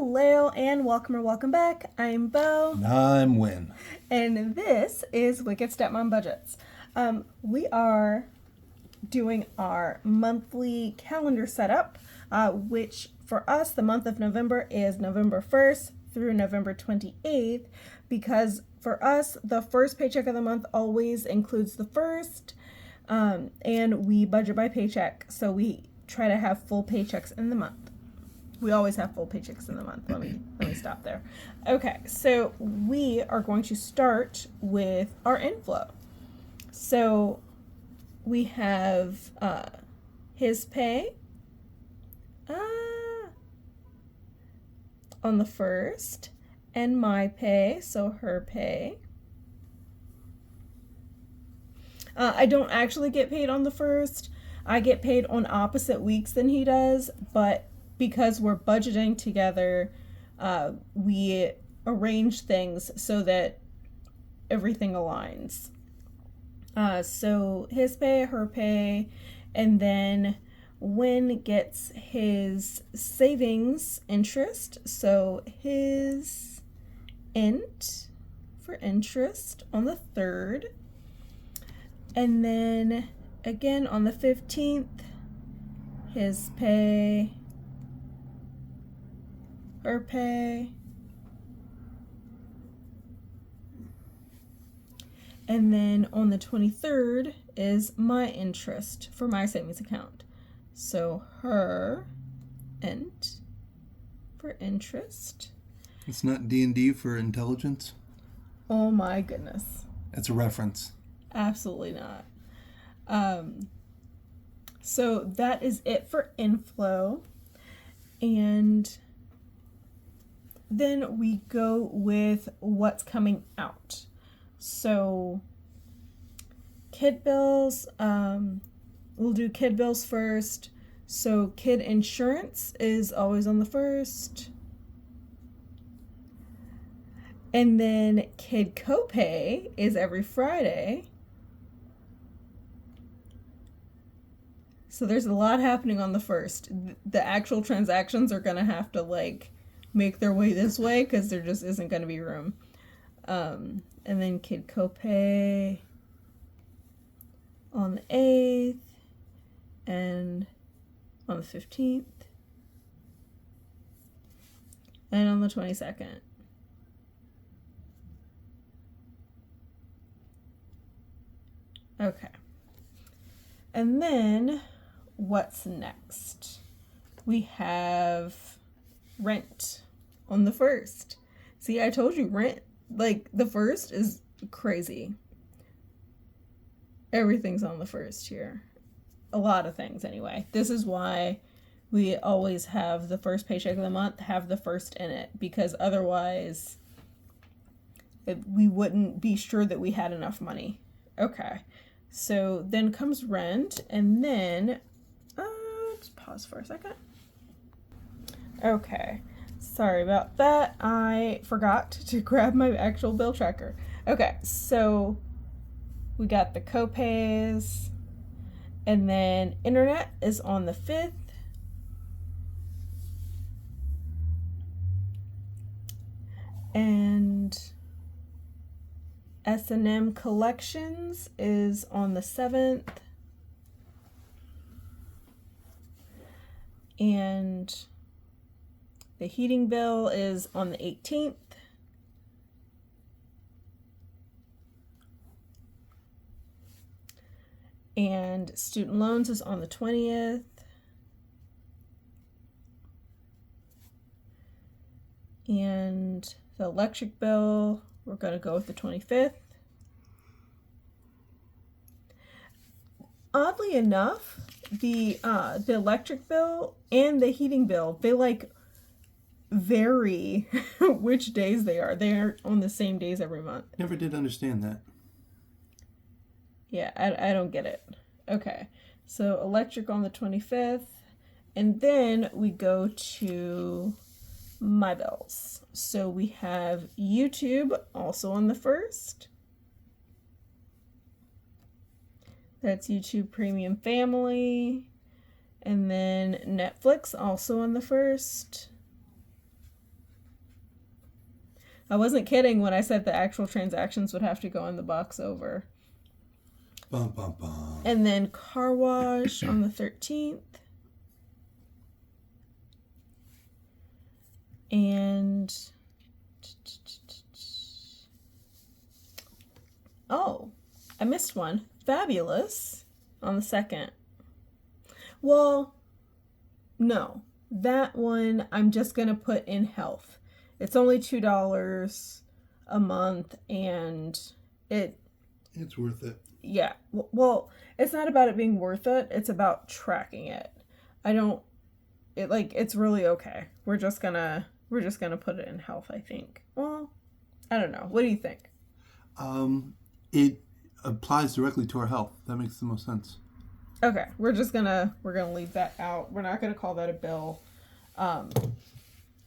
Hello and welcome or welcome back. I'm Bo. And I'm Win. And this is Wicked Stepmom Budgets. We are doing our monthly calendar setup, which for us, the month of November is November 1st through November 28th, because for us, the first paycheck of the month always includes the first, and we budget by paycheck, so we try to have full paychecks in the month. We always have full paychecks in the month. Let me stop there. Okay, so we are going to start with our inflow. So we have his pay on the 1st, and my pay, so her pay. I don't actually get paid on the 1st. I get paid on opposite weeks than he does, but because we're budgeting together, we arrange things so that everything aligns. So his pay, her pay, and then Win gets his savings interest. So his int for interest on the 3rd. And then again on the 15th, his pay, her pay, and then on the 23rd is my interest for my savings account. So her int for interest. It's not D&D for intelligence? Oh my goodness. It's a reference. Absolutely not. So that is it for inflow. And then we go with what's coming out. So kid bills, we'll do kid bills first. So kid insurance is always on the 1st. And then kid copay is every Friday. So there's a lot happening on the 1st. The actual transactions are going to have to make their way this way because there just isn't going to be room. And then kid copay on the 8th and on the 15th and on the 22nd. Okay. And then what's next? We have rent on the 1st. See, I told you rent, the 1st is crazy. Everything's on the 1st here. A lot of things anyway. This is why we always have the first paycheck of the month have the 1st in it, because otherwise we wouldn't be sure that we had enough money. Okay. So then comes rent, and then, just pause for a second. Okay, sorry about that. I forgot to grab my actual bill tracker. Okay, so we got the copays, and then internet is on the 5th. And S&M collections is on the 7th. And the heating bill is on the 18th. And student loans is on the 20th. And the electric bill, we're going to go with the 25th. Oddly enough, the electric bill and the heating bill, they vary which days they are. They aren't on the same days every month. Never did understand that. Yeah, I don't get it. Okay, so electric on the 25th, and then we go to my bills. So we have YouTube also on the 1st. That's YouTube Premium Family. And then Netflix also on the 1st. I wasn't kidding when I said the actual transactions would have to go in the box over. Bum, bum, bum. And then car wash on the 13th. And oh, I missed one. Fabulous on the 2nd. Well, no. That one I'm just going to put in health. It's only $2 a month and It's worth it. yeah. Well, it's not about it being worth it. It's about tracking it. It's really okay. We're just going to put it in health, I think. Well, I don't know. What do you think? It applies directly to our health. That makes the most sense. Okay, we're gonna leave that out. We're not gonna call that a bill.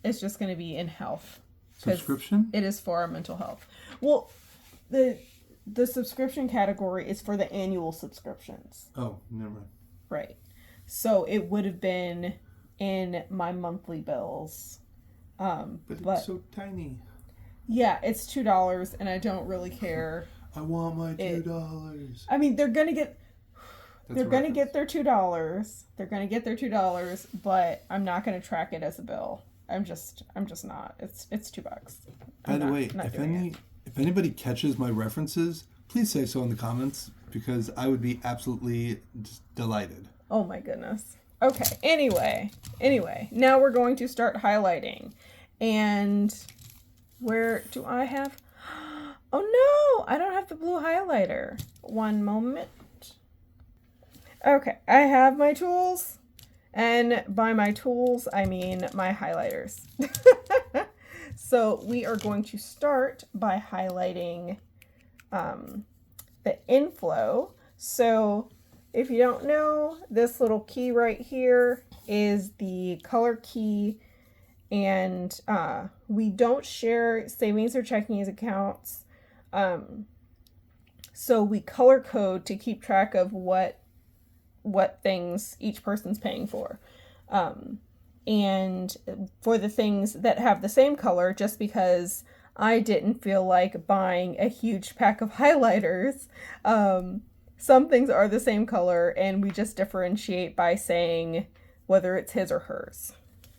It's just gonna be in health. Subscription? It is for our mental health. Well, the subscription category is for the annual subscriptions. Oh, never mind. Right. So it would have been in my monthly bills. But it's so tiny. Yeah, it's $2, and I don't really care. I want my $2. I mean, they're gonna get their $2. They're gonna get their $2, but I'm not gonna track it as a bill. I'm just not. It's $2. By the way, if anybody catches my references, please say so in the comments because I would be absolutely just delighted. Oh my goodness. Okay. Anyway, now we're going to start highlighting, and where do I have? Oh no, I don't have the blue highlighter. One moment. Okay, I have my tools, and by my tools, I mean my highlighters. So we are going to start by highlighting the inflow. So if you don't know, this little key right here is the color key, and we don't share savings or checking accounts. So we color code to keep track of what things each person's paying for. And for the things that have the same color, just because I didn't feel like buying a huge pack of highlighters, some things are the same color, and we just differentiate by saying whether it's his or hers.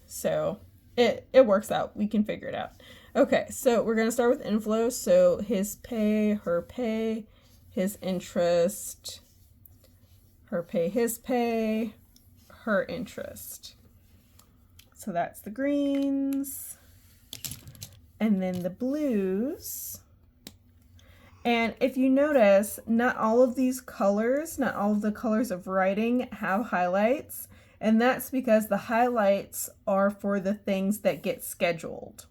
So it works out. We can figure it out. Okay, so we're going to start with inflow. So his pay, her pay, his interest, her pay, his pay, her interest. So that's the greens. And then the blues. And if you notice, not all of these colors, not all of the colors of writing have highlights. And that's because the highlights are for the things that get scheduled.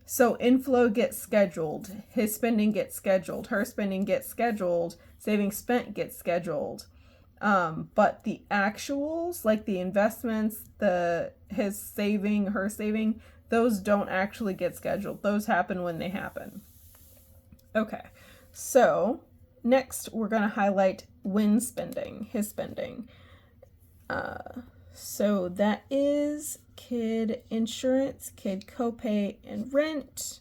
So inflow gets scheduled, his spending gets scheduled, her spending gets scheduled, savings spent gets scheduled. But the actuals, like the investments, his saving, her saving, those don't actually get scheduled. Those happen when they happen. Okay, so next we're going to highlight when spending, his spending. So that is kid insurance, kid copay and rent,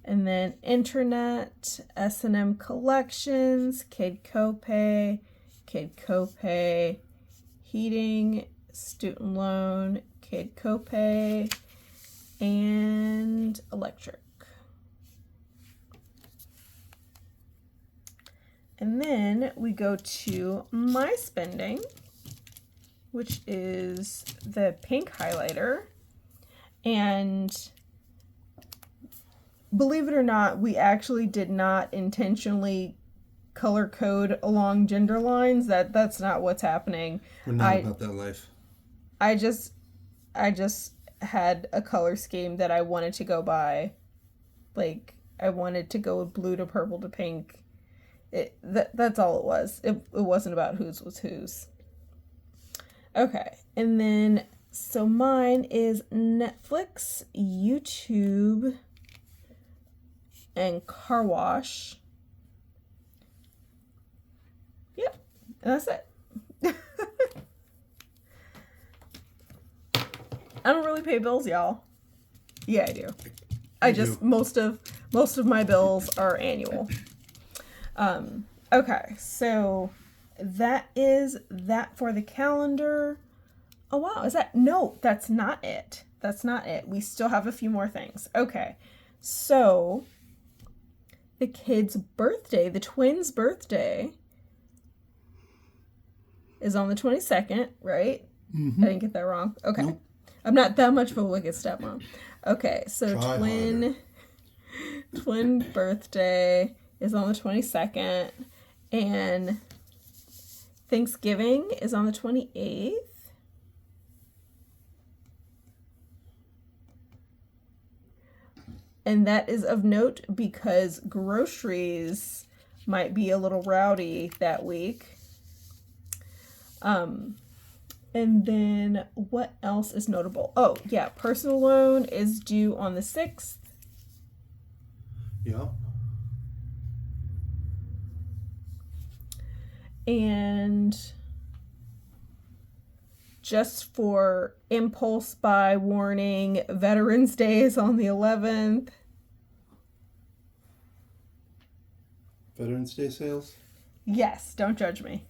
and then internet, S&M collections, kid copay, heating, student loan, kid copay, and electric. And then we go to my spending, which is the pink highlighter. And believe it or not, we actually did not intentionally color code along gender lines. That's not what's happening. We're not about that life. I just had a color scheme that I wanted to go by. Like, I wanted to go with blue to purple to pink. That's all it was. It wasn't about whose was whose. Okay, and then, so mine is Netflix, YouTube, and car wash. Yep, and that's it. I don't really pay bills, y'all. Yeah, I do. most of my bills are annual. Okay, so that is that for the calendar. Oh wow, no, that's not it. That's not it. We still have a few more things. Okay, so the kid's birthday, the twins' birthday, is on the 22nd, right? Mm-hmm. I didn't get that wrong. Okay. Nope. I'm not that much of a wicked stepmom. Okay, so twin birthday is on the 22nd, and Thanksgiving is on the 28th. And that is of note because groceries might be a little rowdy that week. And then what else is notable? Oh, yeah, personal loan is due on the 6th. Yeah. And just for impulse buy warning, Veterans Day is on the 11th. Veterans Day sales? Yes, don't judge me.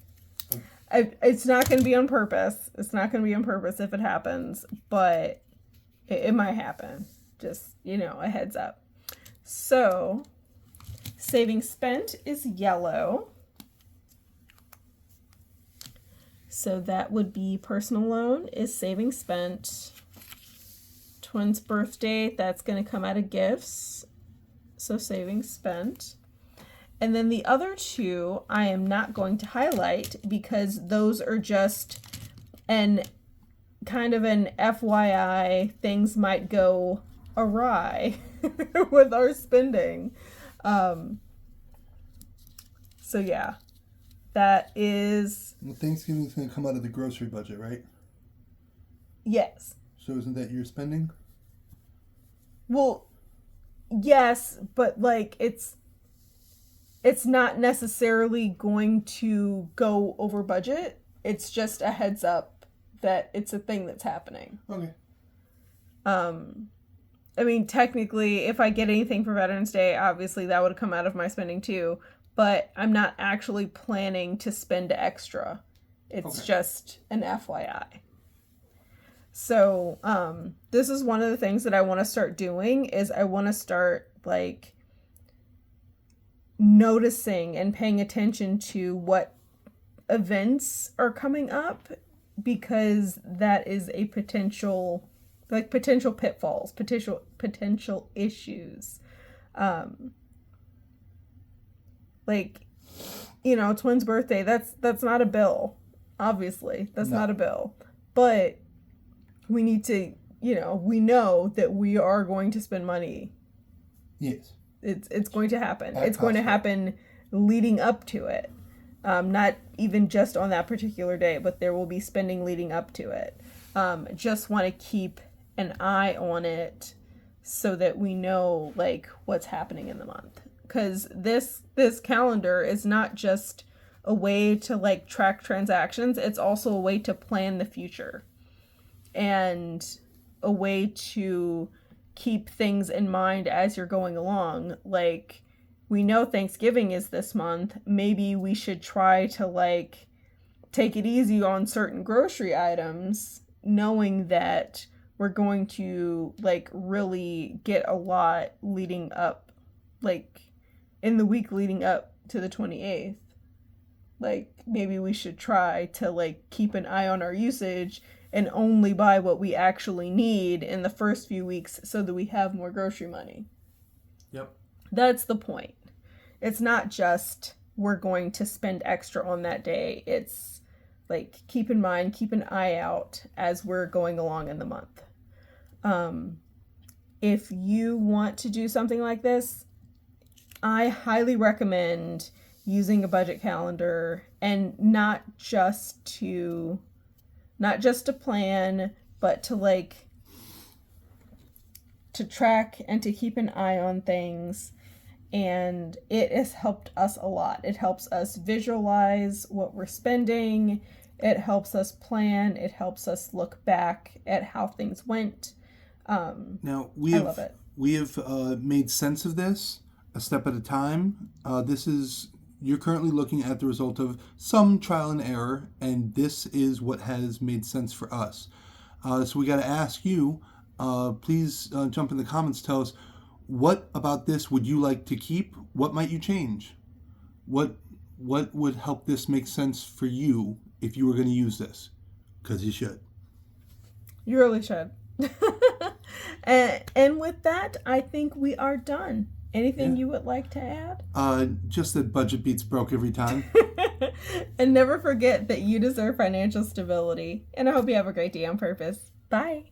It's not going to be on purpose. It's not going to be on purpose if it happens, but it might happen. Just, a heads up. So, savings spent is yellow. So that would be personal loan is savings spent. Twins' birthday, that's going to come out of gifts. So savings spent. And then the other two I am not going to highlight because those are just kind of an FYI, things might go awry with our spending. So yeah, that is... Well, Thanksgiving's going to come out of the grocery budget, right? Yes. So isn't that your spending? Well, yes, but it's not necessarily going to go over budget. It's just a heads up that it's a thing that's happening. Okay. I mean, technically, if I get anything for Veterans Day, obviously that would come out of my spending too, but I'm not actually planning to spend extra. It's just an FYI. So, this is one of the things that I want to start doing is I want to start noticing and paying attention to what events are coming up, because that is a potential pitfalls, potential issues. Twins' birthday, that's not a bill. Obviously, that's not a bill. But we need to, we know that we are going to spend money. Yes. It's going to happen. It's going to happen leading up to it. Not even just on that particular day, but there will be spending leading up to it. Just want to keep an eye on it so that we know what's happening in the month. Because this calendar is not just a way to track transactions. It's also a way to plan the future and a way to keep things in mind as you're going along. We know Thanksgiving is this month. Maybe we should try to take it easy on certain grocery items, knowing that we're going to really get a lot leading up, in the week leading up to the 28th. Maybe we should try to keep an eye on our usage and only buy what we actually need in the first few weeks so that we have more grocery money. Yep. That's the point. It's not just we're going to spend extra on that day. It's keep in mind, keep an eye out as we're going along in the month. If you want to do something like this, I highly recommend using a budget calendar, and not just to plan, but to track and to keep an eye on things. And it has helped us a lot. It helps us visualize what we're spending. It helps us plan. It helps us look back at how things went. Now I love it. we have made sense of this a step at a time. You're currently looking at the result of some trial and error, and this is what has made sense for us. So we got to ask you, please jump in the comments, tell us, what about this would you like to keep? What might you change? What would help this make sense for you if you were going to use this? Because you should. You really should. And with that, I think we are done. Anything you would like to add? Just that budget beats broke every time. And never forget that you deserve financial stability. And I hope you have a great day on purpose. Bye.